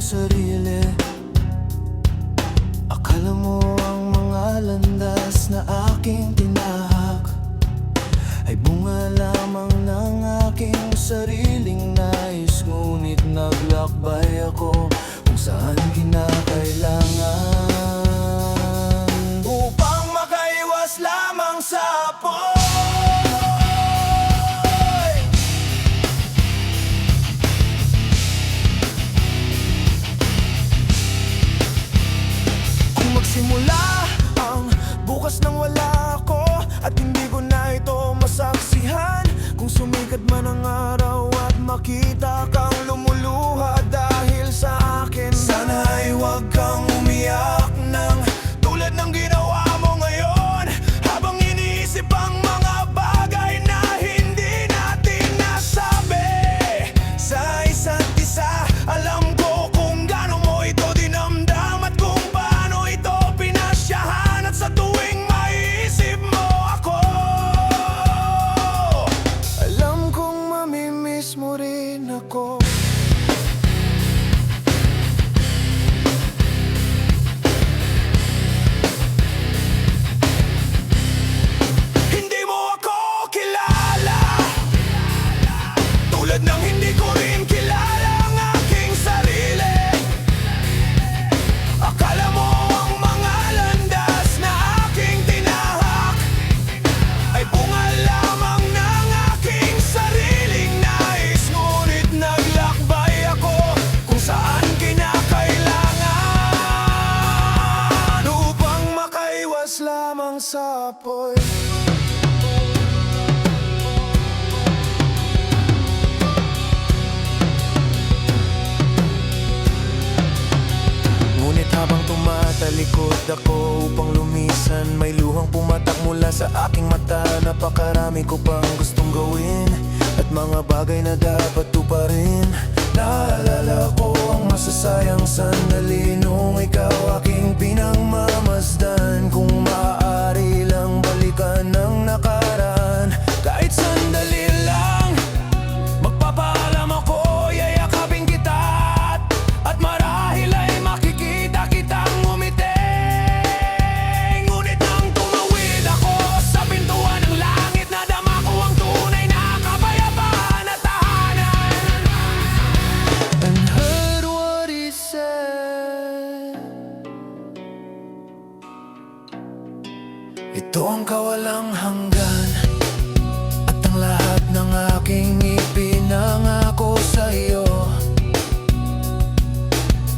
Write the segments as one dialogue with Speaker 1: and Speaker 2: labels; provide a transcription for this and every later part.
Speaker 1: sarili. Akala mo ang mga landas na aking tinahak ay bunga lamang ng aking sariling nais. Ngunit naglakbay ako kung saan kinakailangan, upang makaiwas lamang sa apoy. Kung magsimula ang bukas nang wala ako at hindi ko na ito masaksihan, kung sumikat man ang araw at makita kang lumuluha dahil sa akin, sana ay huwag kang umiyak ng tulad ng ginawa mo ngayon, habang iniisip ang mga bagay na hindi natin nasabi sa isa't isa. Alam ko kung gaano mo ito dinamdam at kung paano ito pinasyahan, at sa tuwing maiisip mo ako, alam kong mamimiss mo rin ako. Hindi mo ako kilala, tulad ng hindi ko rin kilala ang aking sarili. Akala mo ang mga landas na aking tinahak ay bunga lamang ng aking sariling nais. Ngunit naglakbay ako kung saan kinakailangan, upang makaiwas lamang sa apoy. Ngunit habang tumatalikod ako upang lumisan, may luhang pumatak mula sa aking mata. Napakarami ko pang gustong gawin at mga bagay na dapat tuparin. Naalala ko ang masasayang sandali nung ikaw aking pinangmamasdan. Kung maaari lang balikan ang nakaraan, kahit sandali lang, magpapaalam ako, yayakapin kita, at marahil ay makikita kitang ngumiti. Ngunit nang tumawid ako sa pintuan ng langit, nadama ko ang tunay na kapayapaan at tahanan. And heard what he said. Ito ang kawalang hanggan at ang lahat ng aking ipinangako sa iyo.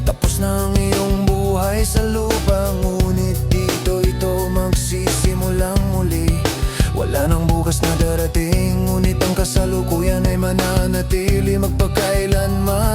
Speaker 1: Tapos na ang iyong buhay sa lupa, ngunit dito ito magsisimulang muli. Wala nang bukas na darating, ngunit ang kasalukuyan ay mananatili magpakailanman.